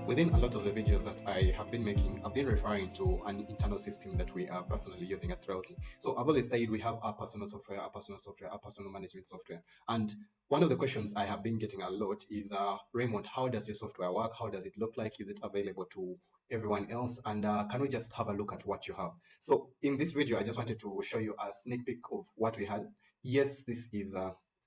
within a lot of the videos that I have been making, I've been referring to an internal system that we are personally using at Threalty. So I've always said we have our personal software, our personal software, our personal management software. And one of the questions I have been getting a lot is, Raymond, how does your software work? How does it look like? Is it available to everyone else? And can we just have a look at what you have? So in this video, I just wanted to show you a sneak peek of what we had. Yes, this is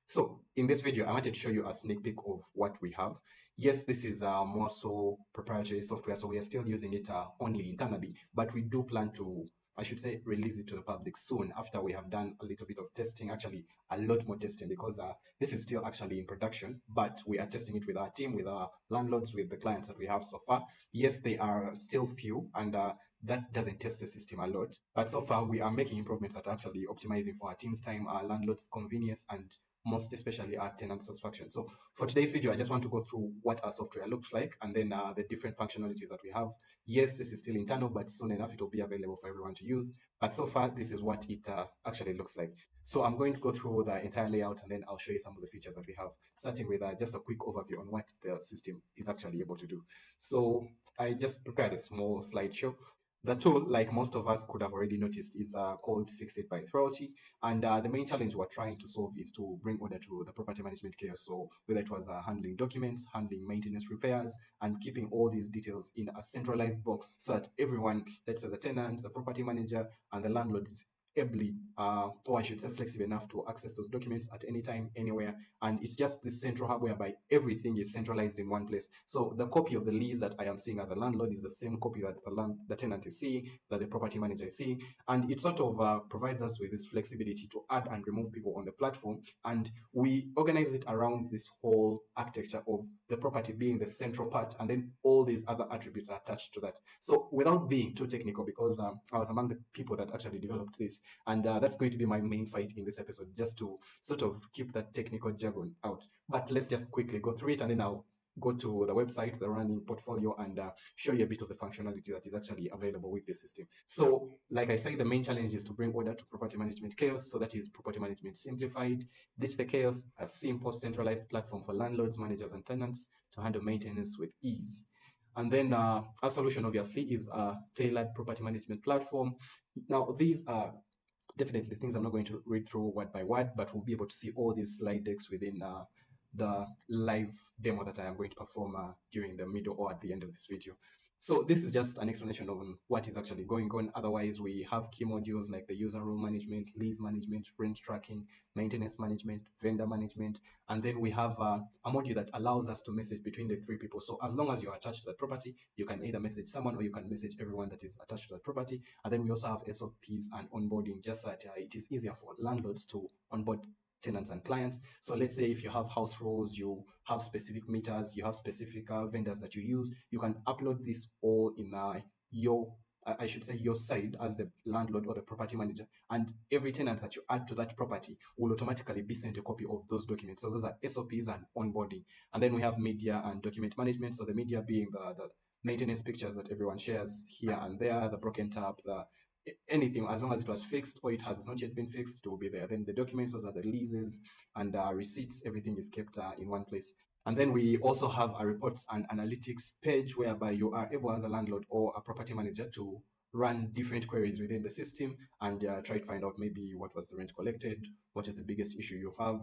so in this video, I wanted to show you a sneak peek of what we have. Yes, this is more so proprietary software, so we are still using it only internally, but we do plan to, I should say, release it to the public soon after we have done a little bit of testing, actually a lot more testing, because this is still actually in production, but we are testing it with our team, with our landlords, with the clients that we have so far. Yes, they are still few, and that doesn't test the system a lot, but so far we are making improvements that are actually optimizing for our team's time, our landlords' convenience, and most especially our tenant satisfaction. So for today's video, I just want to go through what our software looks like and then the different functionalities that we have. Yes, this is still internal, but soon enough it will be available for everyone to use. But so far, this is what it actually looks like. So I'm going to go through the entire layout and then I'll show you some of the features that we have, starting with just a quick overview on what the system is actually able to do. So I just prepared a small slideshow. The tool, like most of us could have already noticed, is called Fix It by Threalty. And the main challenge we're trying to solve is to bring order to the property management chaos. So whether it was handling documents, handling maintenance repairs, and keeping all these details in a centralized box so that everyone, let's say the tenant, the property manager, and the landlord is ably, or I should say flexible enough to access those documents at any time, anywhere. And it's just this central hub whereby everything is centralized in one place. So the copy of the lease that I am seeing as a landlord is the same copy that the tenant is seeing, that the property manager is seeing. And it sort of provides us with this flexibility to add and remove people on the platform. And we organize it around this whole architecture of the property being the central part, and then all these other attributes are attached to that. So without being too technical, because I was among the people that actually developed this, and that's going to be my main fight in this episode, just to sort of keep that technical jargon out. But let's just quickly go through it, and then I'll go to the website, the running portfolio, and show you a bit of the functionality that is actually available with the system. So, like I said, the main challenge is to bring order to property management chaos. So that is property management simplified, ditch the chaos, a simple centralized platform for landlords, managers, and tenants to handle maintenance with ease. And then our solution obviously is a tailored property management platform. Now, these are definitely things I'm not going to read through word by word, but we'll be able to see all these slide decks within the live demo that I am going to perform during the middle or at the end of this video. So this is just an explanation of what is actually going on. Otherwise, we have key modules like the user role management, lease management, rent tracking, maintenance management, vendor management, and then we have a module that allows us to message between the three people. So as long as you're attached to that property, you can either message someone or you can message everyone that is attached to that property. And then we also have SOPs and onboarding, just so that it is easier for landlords to onboard tenants and clients. So let's say if you have house rules, you have specific meters, you have specific vendors that you use, you can upload this all in your I should say your side as the landlord or the property manager, and every tenant that you add to that property will automatically be sent a copy of those documents. So those are SOPs and onboarding. And then we have media and document management. So the media being the maintenance pictures that everyone shares here and there, the broken tap, anything, as long as it was fixed or it has not yet been fixed, it will be there. Then the documents, those are the leases and receipts, everything is kept in one place. And then we also have a reports and analytics page whereby you are able as a landlord or a property manager to run different queries within the system and try to find out maybe what was the rent collected, what is the biggest issue you have,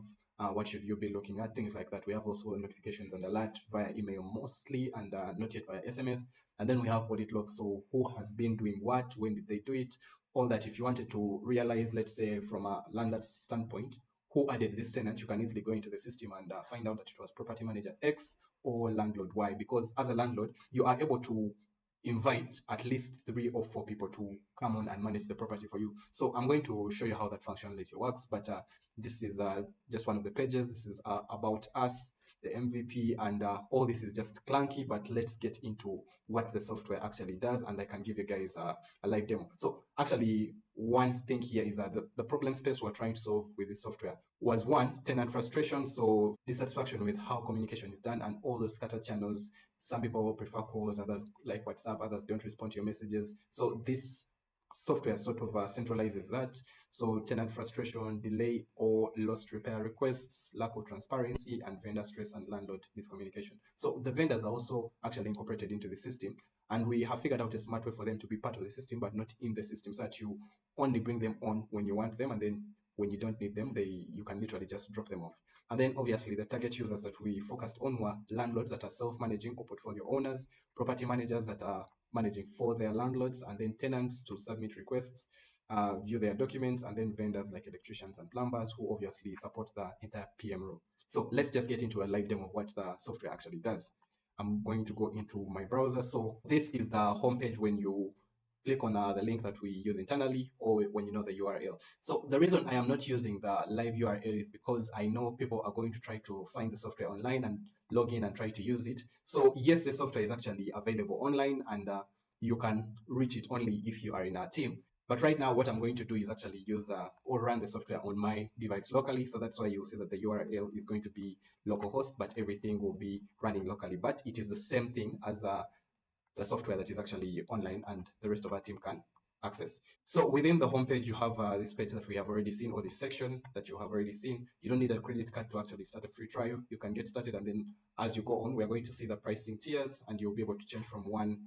what should you be looking at, things like that. We have also notifications and alert via email mostly, and not yet via SMS. And then we have audit logs, so who has been doing what, when did they do it, all that. If you wanted to realize, let's say from a landlord standpoint, who added this tenant, you can easily go into the system and find out that it was property manager X or landlord Y, because as a landlord, you are able to invite at least 3 or 4 people to come on and manage the property for you. So I'm going to show you how that functionality works, but this is just one of the pages. This is about us, the MVP, and all this is just clunky, but let's get into what the software actually does, and I can give you guys a live demo. So actually, one thing here is that the problem space we're trying to solve with this software was, one, tenant frustration, so dissatisfaction with how communication is done and all those scattered channels. Some people prefer calls, others like WhatsApp, others don't respond to your messages. So this software sort of centralizes that. So tenant frustration, delay or lost repair requests, lack of transparency, and vendor stress and landlord miscommunication. So the vendors are also actually incorporated into the system, and we have figured out a smart way for them to be part of the system but not in the system, so that you only bring them on when you want them, and then when you don't need them, you can literally just drop them off. And then obviously the target users that we focused on were landlords that are self-managing or portfolio owners, property managers that are managing for their landlords, and then tenants to submit requests, view their documents, and then vendors like electricians and plumbers who obviously support the entire PM role. So let's just get into a live demo of what the software actually does. I'm going to go into my browser. So this is the homepage when you click on the link that we use internally, or when you know the URL. So the reason I am not using the live URL is because I know people are going to try to find the software online and log in and try to use it. So yes, the software is actually available online, and you can reach it only if you are in our team. But right now, what I'm going to do is actually use or run the software on my device locally. So that's why you'll see that the URL is going to be localhost, but everything will be running locally. But it is the same thing as the software that is actually online and the rest of our team can access. So within the homepage, you have this page that we have already seen, or this section that you have already seen. You don't need a credit card to actually start a free trial. You can get started, and then as you go on, we're going to see the pricing tiers, and you'll be able to change from one,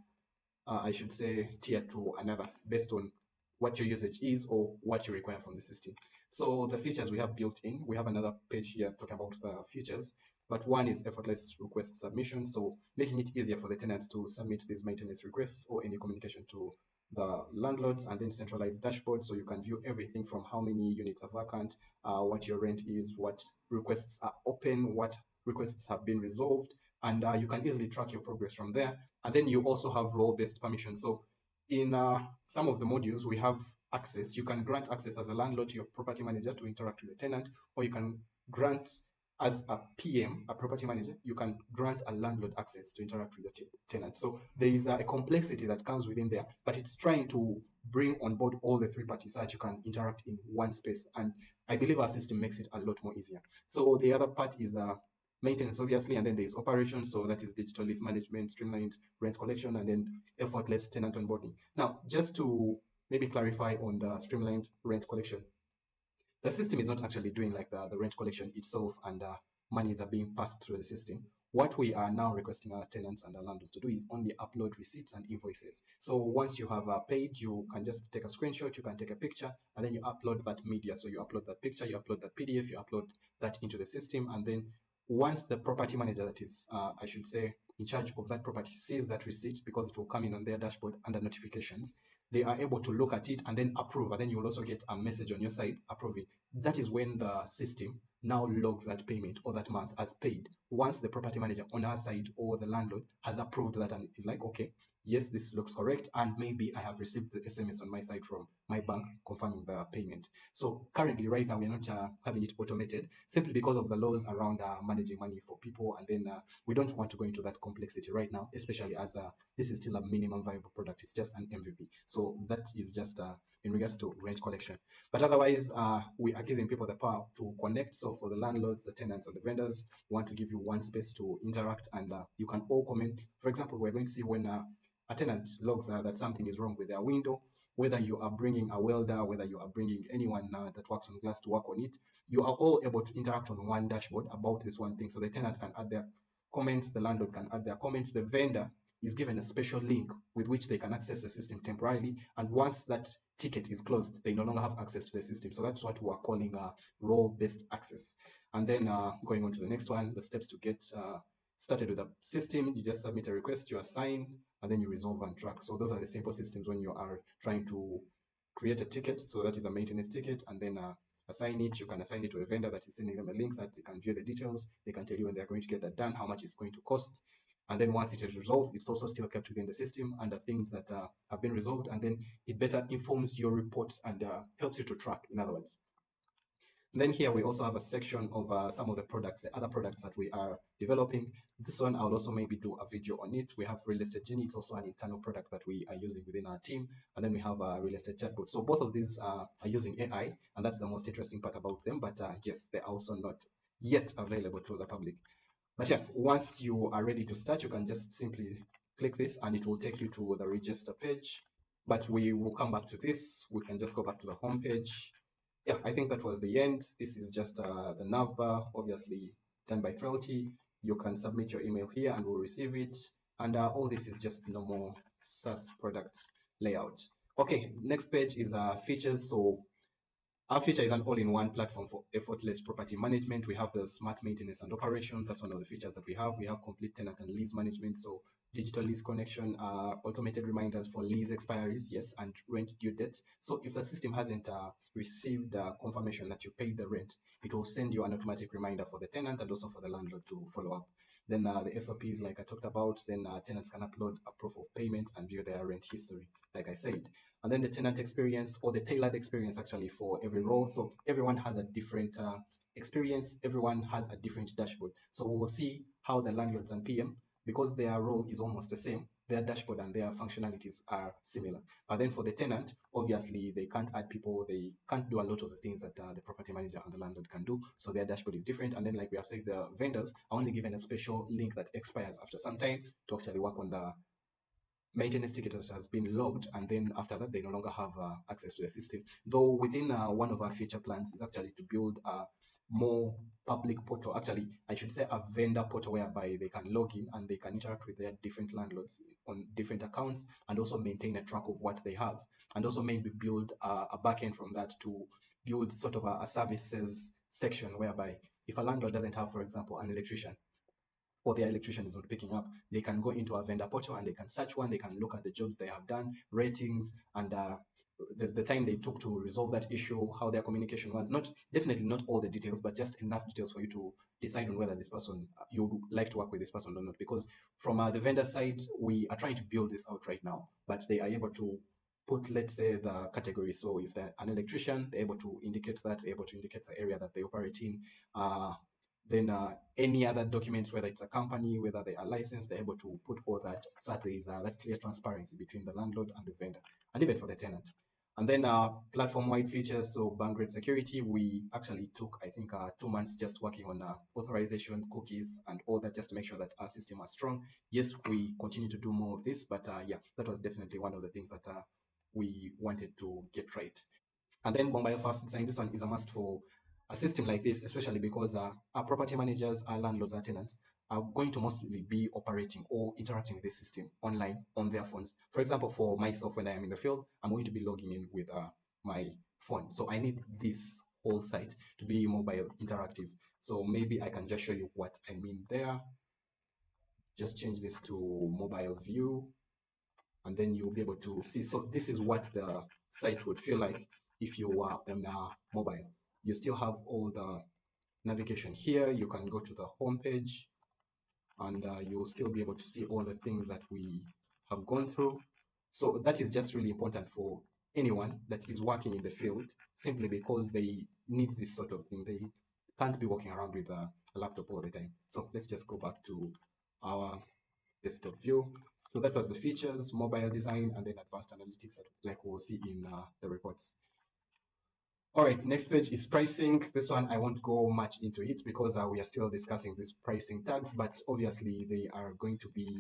I should say, tier to another based on what your usage is or what you require from the system. So the features we have built in, we have another page here talking about the features, but one is effortless request submission. So making it easier for the tenants to submit these maintenance requests or any communication to the landlords, and then centralized dashboard, so you can view everything from how many units are vacant, what your rent is, what requests are open, what requests have been resolved, and you can easily track your progress from there. And then you also have role-based permission. So in some of the modules, we have access. You can grant access as a landlord to your property manager to interact with the tenant, or you can grant as a PM, a property manager, you can grant a landlord access to interact with the tenant. So there is a complexity that comes within there, but it's trying to bring on board all the three parties so that you can interact in one space. And I believe our system makes it a lot more easier. So the other part is maintenance, obviously, and then there's operations. So that is digital lease management, streamlined rent collection, and then effortless tenant onboarding. Now, just to maybe clarify on the streamlined rent collection, the system is not actually doing like the rent collection itself, and monies are being passed through the system. What we are now requesting our tenants and our landlords to do is only upload receipts and invoices. So once you have paid, you can just take a screenshot, you can take a picture, and then you upload that media. So you upload that picture, you upload that PDF, you upload that into the system, and then once the property manager that is, I should say, in charge of that property sees that receipt, because it will come in on their dashboard under notifications, they are able to look at it and then approve. And then you will also get a message on your side approving. That is when the system now logs that payment or that month as paid. Once the property manager on our side or the landlord has approved that and is like, okay, yes, this looks correct, and maybe I have received the SMS on my side from my bank confirming the payment. So currently, right now, we're not having it automated simply because of the laws around managing money for people, and then we don't want to go into that complexity right now, especially as this is still a minimum viable product. It's just an MVP. So that is just in regards to rent collection. But otherwise, we are giving people the power to connect. So for the landlords, the tenants, and the vendors, we want to give you one space to interact, and you can all comment. For example, we're going to see when a tenant logs that something is wrong with their window, whether you are bringing a welder, whether you are bringing anyone that works on glass to work on it, you are all able to interact on one dashboard about this one thing. So the tenant can add their comments, the landlord can add their comments, the vendor is given a special link with which they can access the system temporarily. And once that ticket is closed, they no longer have access to the system. So that's what we are calling role-based access. And then going on to the next one, the steps to get started with the system. You just submit a request, you assign, and then you resolve and track. So those are the simple systems when you are trying to create a ticket. So that is a maintenance ticket, and then assign it. You can assign it to a vendor that is sending them a link so that they can view the details. They can tell you when they're going to get that done, how much it's going to cost. And then once it is resolved, it's also still kept within the system under things that have been resolved. And then it better informs your reports and helps you to track, in other words. Then here we also have a section of some of the products, the other products that we are developing. This one, I'll also maybe do a video on it. We have Real Estate Genie. It's also an internal product that we are using within our team. And then we have a Real Estate Chatbot. So both of these are using AI, and that's the most interesting part about them. But yes, they're also not yet available to the public. But yeah, once you are ready to start, you can just simply click this and it will take you to the register page. But we will come back to this. We can just go back to the home page. yeah, I think that was the end. This is just the nav bar, obviously done by Threalty. You can submit your email here and we'll receive it. And all this is just normal SaaS product layout. Okay, next page is features. So our feature is an all-in-one platform for effortless property management. We have the smart maintenance and operations. That's one of the features that we have. We have complete tenant and lease management. So digital lease connection, automated reminders for lease expiries, yes, and rent due dates. So if the system hasn't received confirmation that you paid the rent, it will send you an automatic reminder for the tenant and also for the landlord to follow up. Then the SOPs, like I talked about, then tenants can upload a proof of payment and view their rent history, like I said. And then the tenant experience, or the tailored experience actually for every role. So everyone has a different experience, everyone has a different dashboard. So we will see how the landlords and PM, because their role is almost the same, their dashboard and their functionalities are similar. But then for the tenant, obviously they can't add people, they can't do a lot of the things that the property manager and the landlord can do. So their dashboard is different. And then, like we have said, the vendors are only given a special link that expires after some time to actually work on the maintenance ticket that has been logged, and then after that they no longer have access to the system. Though within one of our future plans is actually to build a more public portal, actually I should say a vendor portal, whereby they can log in and they can interact with their different landlords on different accounts and also maintain a track of what they have, and also maybe build a backend from that to build sort of a services section, whereby if a landlord doesn't have, for example, an electrician, or their electrician is not picking up, they can go into a vendor portal and they can search one, they can look at the jobs they have done, ratings, and the time they took to resolve that issue, how their communication was. Not definitely not all the details, but just enough details for you to decide on whether this person you would like to work with this person or not. Because from the vendor side, we are trying to build this out right now, but they are able to put, let's say, the category. So if they're an electrician, they're able to indicate that, they're able to indicate the area that they operate in. Then any other documents, whether it's a company, whether they are licensed, they're able to put all that, so that there is that clear transparency between the landlord and the vendor, and even for the tenant. And then platform-wide features, so boundary security, we actually took, I think, 2 months just working on authorization, cookies, and all that, just to make sure that our system was strong. Yes, we continue to do more of this, but yeah, that was definitely one of the things that we wanted to get right. And then mobile first design, this one is a must for a system like this, especially because our property managers, our landlords, our tenants are going to mostly be operating or interacting with this system online on their phones. For example, for myself, when I am in the field, I'm going to be logging in with my phone. So I need this whole site to be mobile interactive. So maybe I can just show you what I mean there. Just change this to mobile view, and then you'll be able to see. So this is what the site would feel like if you were on a mobile. You still have all the navigation here. You can go to the home page, and you'll still be able to see all the things that we have gone through. So that is just really important for anyone that is working in the field, simply because they need this sort of thing. They can't be walking around with a laptop all the time. So let's just go back to our desktop view. So that was the features, mobile design, and then advanced analytics, like we'll see in the reports. All right, next page is pricing. This one, I won't go much into it because we are still discussing these pricing tags, but obviously they are going to be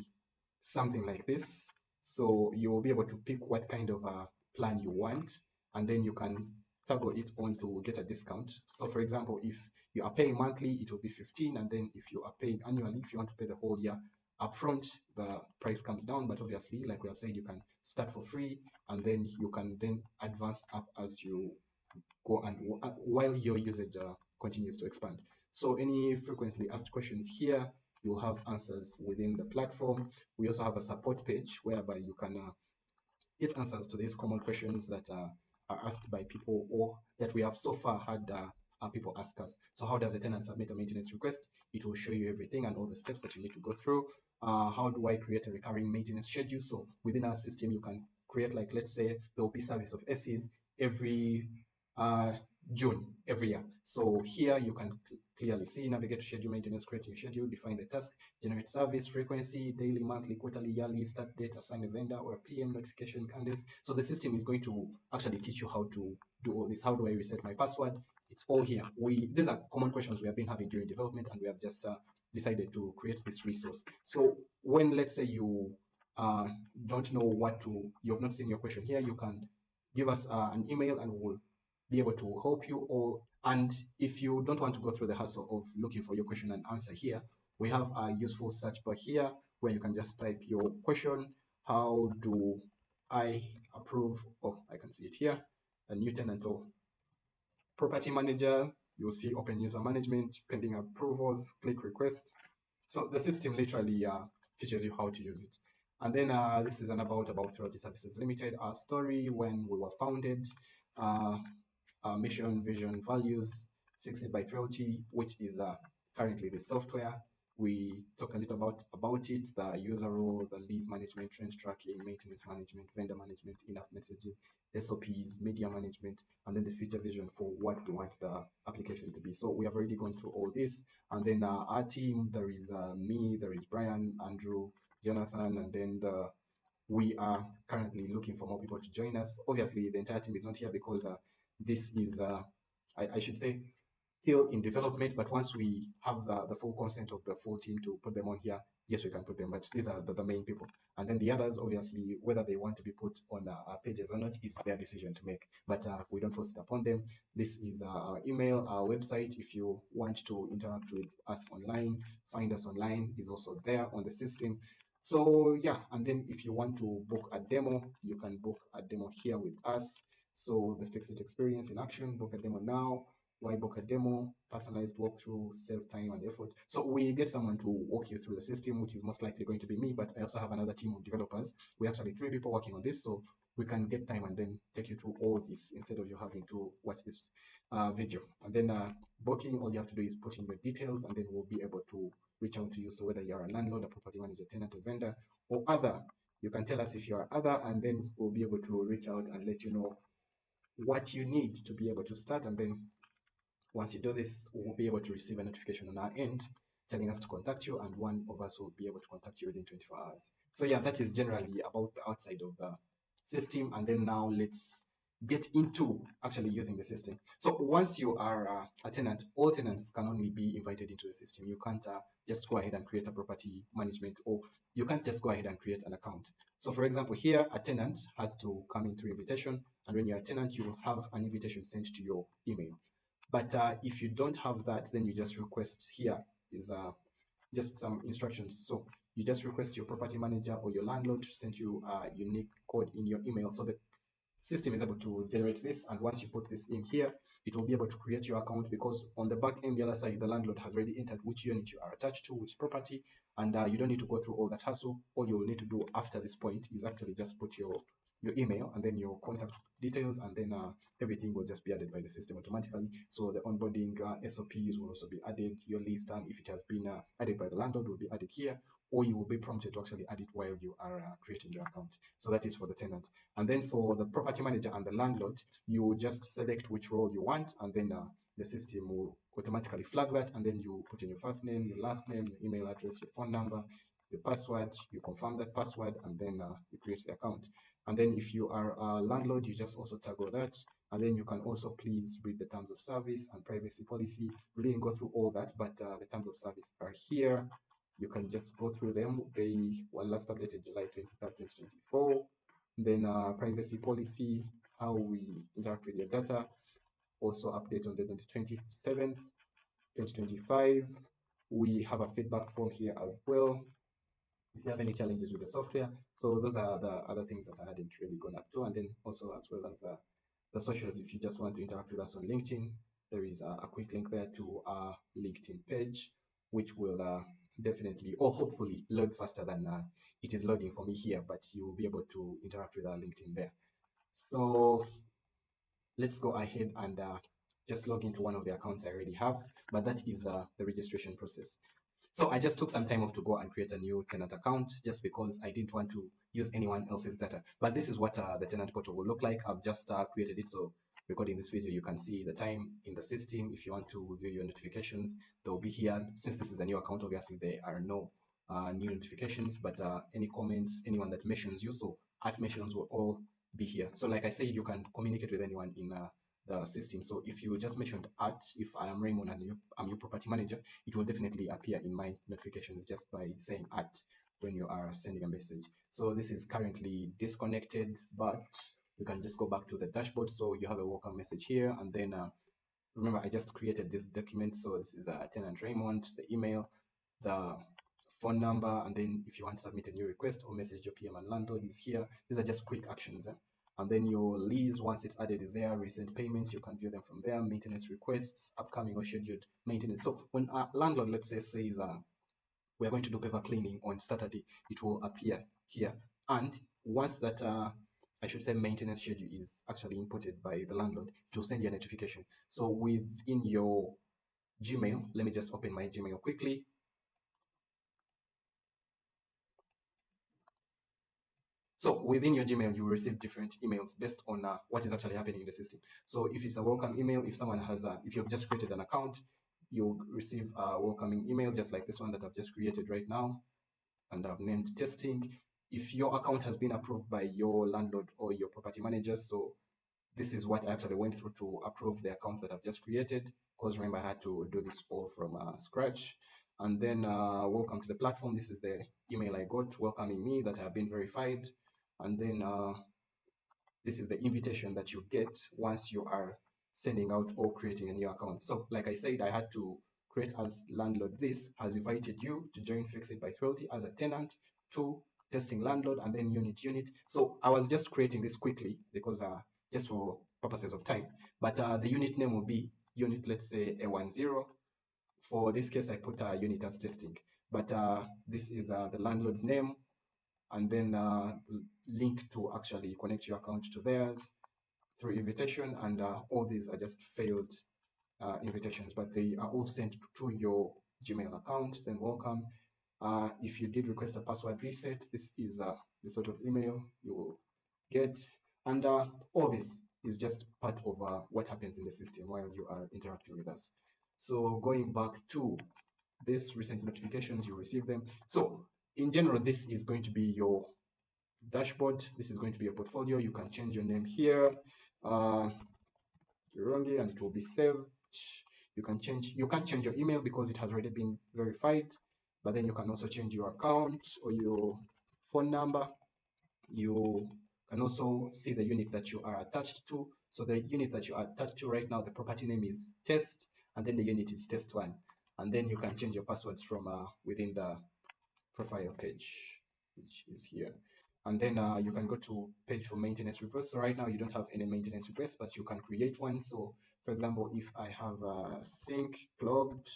something like this. So you will be able to pick what kind of a plan you want, and then you can toggle it on to get a discount. So for example, if you are paying monthly, it will be 15, and then if you are paying annually, if you want to pay the whole year upfront, the price comes down. But obviously, like we have said, you can start for free, and then you can then advance up as you go and while your usage continues to expand. So any frequently asked questions here, you'll have answers within the platform. We also have a support page whereby you can get answers to these common questions that are asked by people, or that we have so far had people ask us. So how does a tenant submit a maintenance request? It will show you everything and all the steps that you need to go through. How do I create a recurring maintenance schedule? So within our system, you can create, like, let's say there will be service of SEs every uh, June every year. So here you can clearly see, navigate to schedule maintenance, create your schedule, define the task, generate service frequency, daily, monthly, quarterly, yearly, start date, assign a vendor or a PM, notification candidates. So the system is going to actually teach you how to do all this. How do I reset my password? It's all here. These are common questions we have been having during development, and we have just decided to create this resource. So when, let's say, you don't know what to, you have not seen your question here, you can give us an email and we'll be able to help you. And if you don't want to go through the hassle of looking for your question and answer here, we have a useful search bar here where you can just type your question. How do I approve? Oh, I can see it here. A new tenant or property manager. You'll see open user management, pending approvals, click request. So the system literally teaches you how to use it. And then this is an about Threalty Services Limited, our story, when we were founded, uh, our mission, vision, values, fixed by Threalty, which is currently the software. We talk a little about it, the user role, the leads management, trend tracking, maintenance management, vendor management, in-app messaging, SOPs, media management, and then the future vision for what we want the application to be. So we have already gone through all this. And then our team, there is me, there is Brian, Andrew, Jonathan, and then we are currently looking for more people to join us. Obviously, the entire team is not here because this is, I should say, still in development, but once we have the full consent of the full team to put them on here, yes, we can put them, but these are the main people. And then the others, obviously, whether they want to be put on our pages or not is their decision to make, but we don't force it upon them. This is our email, our website. If you want to interact with us online, find us online, is also there on the system. So yeah, and then if you want to book a demo, you can book a demo here with us. So the Fix It experience in action, book a demo now. Why book a demo, personalized walkthrough, save time and effort. So we get someone to walk you through the system, which is most likely going to be me, but I also have another team of developers. We're actually 3 people working on this, so we can get time and then take you through all this instead of you having to watch this video. And then booking, all you have to do is put in your details, and then we'll be able to reach out to you. So whether you're a landlord, a property manager, tenant, a vendor, or other, you can tell us if you're other, and then we'll be able to reach out and let you know what you need to be able to start. And then once you do this, we'll be able to receive a notification on our end telling us to contact you, and one of us will be able to contact you within 24 hours. So yeah, that is generally about the outside of the system. And then now let's get into actually using the system. So once you are a tenant, all tenants can only be invited into the system. You can't just go ahead and create a property management, or you can't just go ahead and create an account. So for example, here a tenant has to come in through invitation, and when you're a tenant, you will have an invitation sent to your email. But if you don't have that, then you just request. Here is just some instructions. So you just request your property manager or your landlord to send you a unique code in your email. So the system is able to generate this, and once you put this in here, it will be able to create your account, because on the back end, the other side, the landlord has already entered which unit you are attached to, which property, and you don't need to go through all that hassle. All you will need to do after this point is actually just put your email and then your contact details, and then everything will just be added by the system automatically. So the onboarding SOPs will also be added. Your list time, if it has been added by the landlord, will be added here, or you will be prompted to actually add it while you are creating your account. So that is for the tenant. And then for the property manager and the landlord, you just select which role you want, and then the system will automatically flag that, and then you put in your first name, your last name, your email address, your phone number, your password, you confirm that password, and then you create the account. And then if you are a landlord, you just also toggle that. And then you can also please read the terms of service and privacy policy. We didn't go through all that, but the terms of service are here. You can just go through them. They were last updated July 23rd, 2024. Then privacy policy, how we interact with your data, also update on the 27th, 2025. We have a feedback form here as well if you have any challenges with the software. So those are the other things that I hadn't really gone up to. And then also as well as the socials, if you just want to interact with us on LinkedIn, there is a quick link there to our LinkedIn page, which will definitely, or hopefully, load faster than it is loading for me here, but you will be able to interact with our LinkedIn there. So let's go ahead and just log into one of the accounts I already have, but that is the registration process. So I just took some time off to go and create a new tenant account, just because I didn't want to use anyone else's data. But this is what the tenant portal will look like. I've just created it. So recording this video, you can see the time in the system. If you want to view your notifications, they'll be here. Since this is a new account, obviously there are no new notifications, but any comments, anyone that mentions you, so at mentions will all be here. So like I said, you can communicate with anyone in the system. So if you just mentioned if I am Raymond and I'm your property manager, it will definitely appear in my notifications just by saying when you are sending a message. So this is currently disconnected, but you can just go back to the dashboard. So you have a welcome message here, and then remember I just created this document. So this is tenant Raymond, the email, the phone number, and then if you want to submit a new request or message your PM and landlord is here. These are just quick actions. And then your lease, once it's added, is there. Recent payments, you can view them from there. Maintenance requests, upcoming or scheduled maintenance. So when a landlord, let's say, says we're going to do paper cleaning on Saturday, it will appear here. And once that I should say maintenance schedule is actually inputted by the landlord, it will send you a notification. So within your Gmail, let me just open my Gmail quickly. So within your Gmail, you will receive different emails based on what is actually happening in the system. So if it's a welcome email, if someone has, if you've just created an account, you'll receive a welcoming email just like this one that I've just created right now, and I've named testing. If your account has been approved by your landlord or your property manager, so this is what I actually went through to approve the account that I've just created, because remember I had to do this all from scratch. And then welcome to the platform. This is the email I got welcoming me that I have been verified. And then this is the invitation that you get once you are sending out or creating a new account. So like I said, I had to create as landlord. This has invited you to join Fix It by Threalty as a tenant, to testing landlord, and then unit. So I was just creating this quickly because just for purposes of time. But the unit name will be unit, let's say A10. For this case, I put unit as testing. But this is the landlord's name, and then link to actually connect your account to theirs through invitation, and all these are just failed invitations, but they are all sent to your Gmail account. Then welcome. If you did request a password reset, this is the sort of email you will get, and all this is just part of what happens in the system while you are interacting with us. So going back to this recent notifications, you receive them. So in general, this is going to be your dashboard. This is going to be your portfolio. You can change your name here, Rongi, and it will be saved. You can can't change your email because it has already been verified, but then you can also change your account or your phone number. You can also see the unit that you are attached to. So the unit that you are attached to right now, the property name is test, and then the unit is test one. And then you can change your passwords from within the profile page, which is here. And then you can go to page for maintenance requests. So right now you don't have any maintenance requests, but you can create one. So for example, if I have a sink clogged,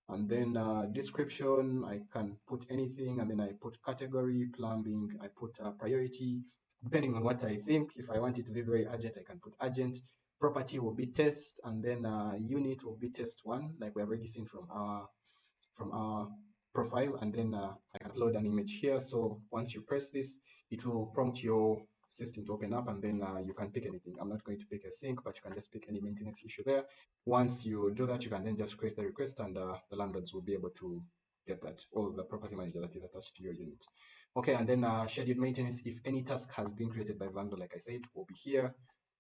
and then description, I can put anything, and then I put category, plumbing, I put priority, depending on what I think. If I want it to be very urgent, I can put urgent. Property will be test, and then unit will be test one, like we have already seen from our profile. And then I can upload an image here. So once you press this, it will prompt your system to open up, and then you can pick anything. I'm not going to pick a sink, but you can just pick any maintenance issue there. Once you do that, you can then just create the request, and the landlords will be able to get that, or the property manager that is attached to your unit. Okay, and then scheduled maintenance. If any task has been created by the landlord, like I said, will be here.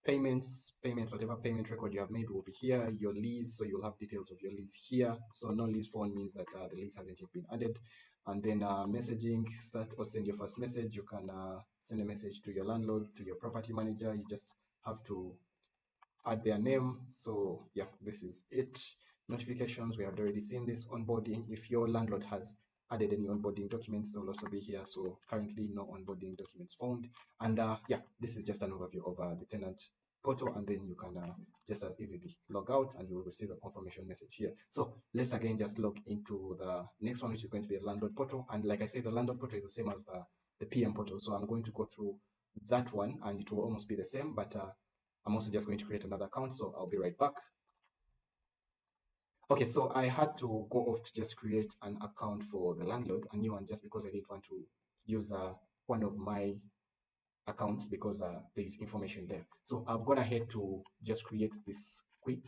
Payments, whatever payment record you have made will be here. Your lease, so you'll have details of your lease here. So no lease phone means that the lease hasn't yet been added. And then messaging, start or send your first message. You can send a message to your landlord, to your property manager. You just have to add their name. So yeah, this is it. Notifications, we have already seen this. Onboarding, if your landlord has added any onboarding documents, they will also be here. So currently no onboarding documents found. And yeah, this is just an overview of the tenant portal, and then you can just as easily log out and you will receive a confirmation message here. So let's again just log into the next one, which is going to be a landlord portal. And like I said, the landlord portal is the same as the PM portal. So I'm going to go through that one, and it will almost be the same, but I'm also just going to create another account, so I'll be right back. Okay, so I had to go off to just create an account for the landlord, a new one, just because I didn't want to use one of my accounts because there's information there. So I've gone ahead to just create this quick.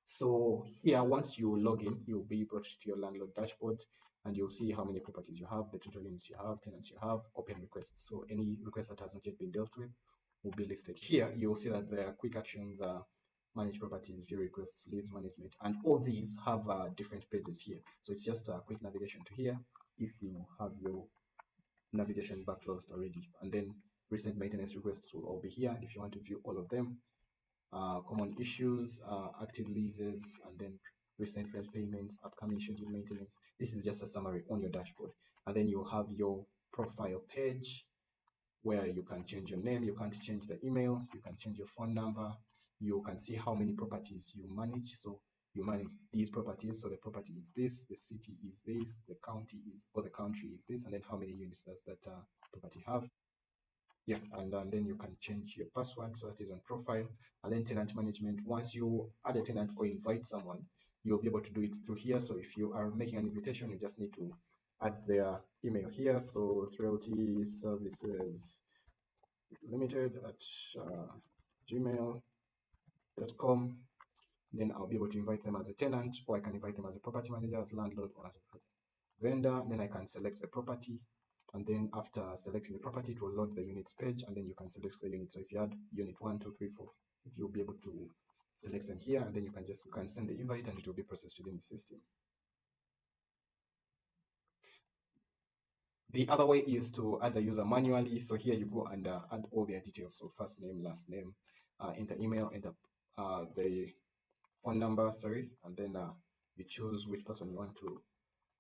So here, once you log in, you'll be brought to your landlord dashboard, and you'll see how many properties you have, the total units you have, tenants you have, open requests. So any request that has not yet been dealt with will be listed here. You'll see that there are quick actions, manage properties, view requests, leads management, and all these have different pages here. So it's just a quick navigation to here if you have your navigation bar closed already. And then recent maintenance requests will all be here. And if you want to view all of them, common issues, active leases, and then recent rent payments, upcoming scheduled maintenance. This is just a summary on your dashboard. And then you have your profile page where you can change your name, you can change the email, you can change your phone number, you can see how many properties you manage. So you manage these properties. So the property is this, the city is this, the county is, or the country is this, and then how many units does that property have. Yeah, and then you can change your password, so that is on profile. And then tenant management, once you add a tenant or invite someone, you'll be able to do it through here. So if you are making an invitation, you just need to add their email here. So Threalty Services Limited at gmail.com. Then I'll be able to invite them as a tenant, or I can invite them as a property manager, as landlord, or as a vendor. Then I can select the property, and then after selecting the property, it will load the units page, and then you can select the unit. So if you add unit 1, 2, 3, 4, you'll be able to select them here, and then you can send the invite, and it will be processed within the system. The other way is to add the user manually. So here you go and add all their details. So first name, last name, enter email, enter the phone number, sorry, and then you choose which person you want to,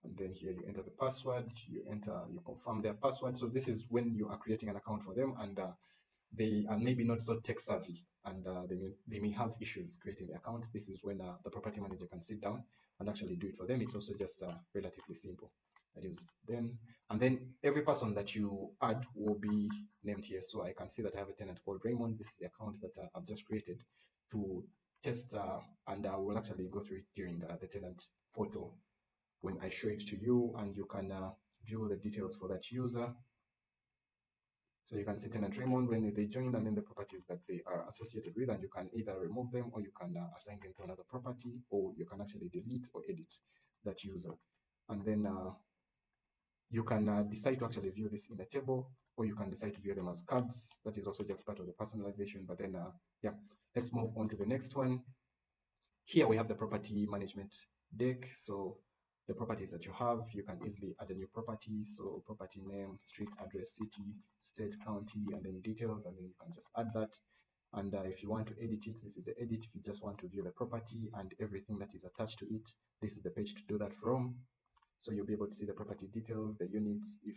and then here you enter the password, you confirm their password. So this is when you are creating an account for them, and they are maybe not so tech savvy, and they may have issues creating the account. This is when the property manager can sit down and actually do it for them. It's also just relatively simple. That is then, and then every person that you add will be named here. So I can see that I have a tenant called Raymond. This is the account that I've just created to test, and I will actually go through it during the tenant portal when I show it to you, and you can view the details for that user. So you can see tenant Raymond when they join, and then the properties that they are associated with, and you can either remove them, or you can assign them to another property, or you can actually delete or edit that user. And then you can decide to actually view this in a table, or you can decide to view them as cards. That is also just part of the personalization. But then, yeah, let's move on to the next one. Here we have the property management deck. So the properties that you have, you can easily add a new property. So property name, street address, city, state, county, and then details, and then you can just add that. And if you want to edit it, this is the edit. If you just want to view the property and everything that is attached to it, this is the page to do that from. So you'll be able to see the property details, the units. If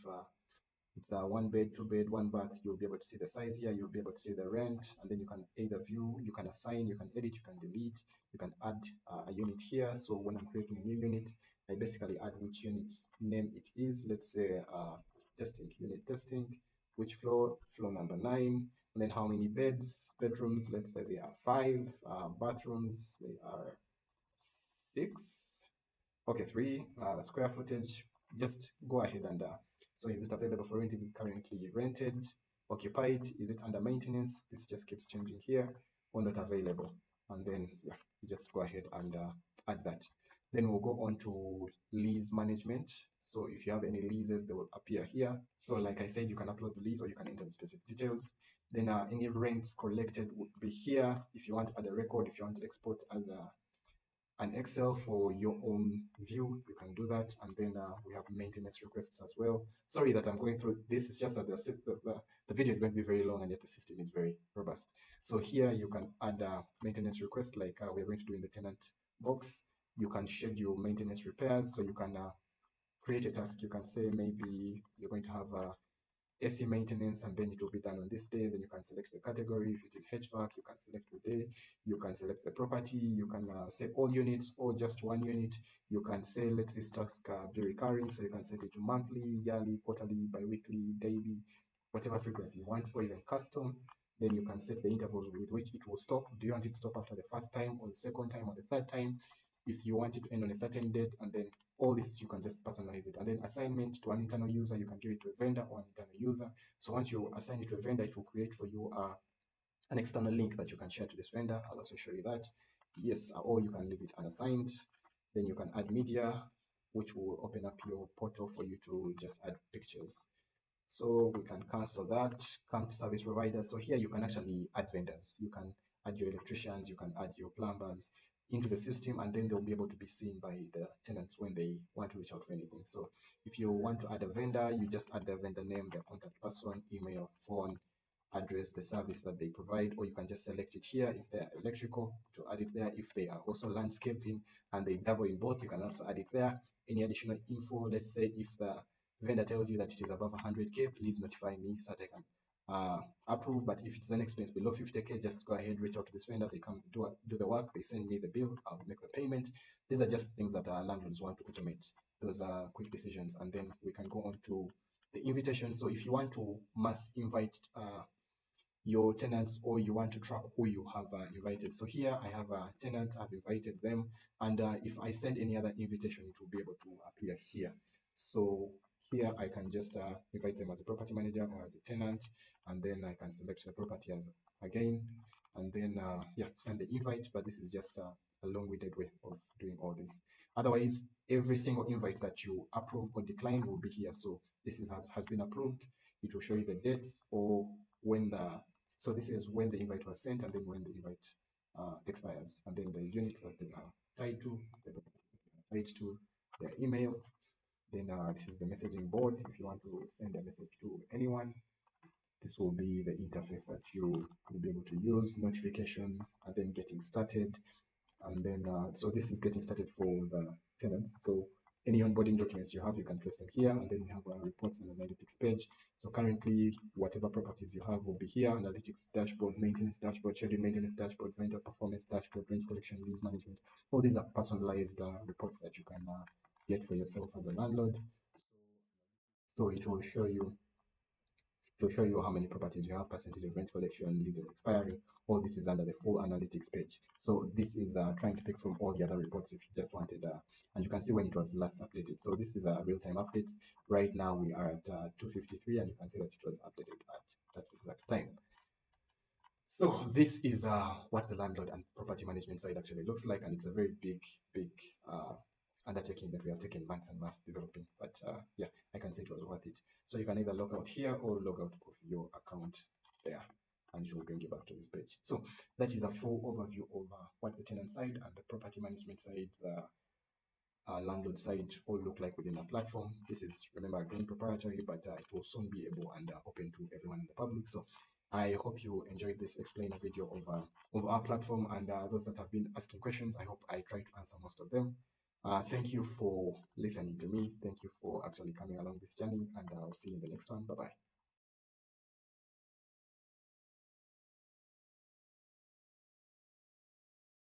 it's a 1 bed, 2 bed, 1 bath, you'll be able to see the size here. You'll be able to see the rent, and then you can either view, you can assign, you can edit, you can delete, you can add a unit here. So when I'm creating a new unit, I basically add which unit name it is. Let's say testing, unit testing, which floor, floor number 9, and then how many bedrooms. Let's say they are 5, bathrooms, they are 6. Okay, 3 square footage. Just go ahead and so is it available for rent? Is it currently rented, occupied? Is it under maintenance? This just keeps changing here, or not available. And then yeah, you just go ahead and add that. Then we'll go on to lease management. So if you have any leases, they will appear here. So like I said, you can upload the lease, or you can enter the specific details. Then any rents collected would be here. If you want to add a record, if you want to export as an Excel for your own view, you can do that. And then we have maintenance requests as well. Sorry that I'm going through this. It's just that the video is going to be very long, and yet the system is very robust. So here you can add a maintenance request, like we're going to do in the tenant box. You can schedule maintenance repairs. So you can create a task. You can say maybe you're going to have AC maintenance, and then it will be done on this day. Then you can select the category. If it is HVAC, you can select the day. You can select the property. You can say all units or just one unit. You can say let this task be recurring, so you can set it to monthly, yearly, quarterly, bi-weekly, daily, whatever frequency you want, or even custom. Then you can set the intervals with which it will stop. Do you want it to stop after the first time, or the second time, or the third time? If you want it to end on a certain date, and then all this you can just personalize it. And then assignment to an internal user, you can give it to a vendor or an internal user. So once you assign it to a vendor, it will create for you an external link that you can share to this vendor. I'll also show you that. Yes, or you can leave it unassigned. Then you can add media, which will open up your portal for you to just add pictures. So we can cancel that, come to service providers. So here you can actually add vendors. You can add your electricians, you can add your plumbers into the system, and then they'll be able to be seen by the tenants when they want to reach out for anything. So if you want to add a vendor, you just add the vendor name, their contact person, email, phone, address the service that they provide, or you can just select it here if they're electrical to add it there. If they are also landscaping and they double in both, you can also add it there. Any additional info, let's say if the vendor tells you that it is above 100K, please notify me so that I can approve. But if it's an expense below 50K, just go ahead, reach out to this vendor. They come do the work, they send me the bill, I'll make the payment. These are just things that our landlords want to automate. Those are quick decisions, and then we can go on to the invitation. So if you want to mass invite your tenants, or you want to track who you have invited. So here I have a tenant, I've invited them, and if I send any other invitation, it will be able to appear here. So here I can just invite them as a property manager or as a tenant, and then I can select the property as again, and then yeah, send the invite. But this is just a long-winded way of doing all this. Otherwise, every single invite that you approve or decline will be here. So this has been approved. It will show you the date, or when the so this is when the invite was sent, and then when the invite expires, and then the units that they are tied to, tied to their email. Then this is the messaging board. If you want to send a message to anyone, this will be the interface that you will be able to use. Notifications, and then getting started. And then so this is getting started for the tenants. So any onboarding documents you have, you can place them here, and then we have our reports and analytics page. So currently, whatever properties you have will be here: analytics dashboard, maintenance dashboard, schedule maintenance dashboard, rental performance dashboard, rent collection, lease management. All these are personalized reports that you can get for yourself as a landlord. So it will show you how many properties you have, percentage of rent collection, leases expiring. All this is under the full analytics page. So this is trying to pick from all the other reports if you just wanted, and you can see when it was last updated. So this is a real-time update. Right now we are at 2:53, and you can see that it was updated at that exact time. So this is what the landlord and property management side actually looks like, and it's a very big undertaking that we have taken months and months developing. But yeah, I can say it was worth it. So you can either log out here or log out of your account there, and it will bring you back to this page. So that is a full overview of what the tenant side and the property management side, the landlord side, all look like within our platform. This is, remember, again, proprietary, but it will soon be able and open to everyone in the public. So I hope you enjoyed this explainer video of our platform, and those that have been asking questions, I hope I tried to answer most of them. Thank you for listening to me. Thank you for actually coming along this journey, and I'll see you in the next one. Bye bye.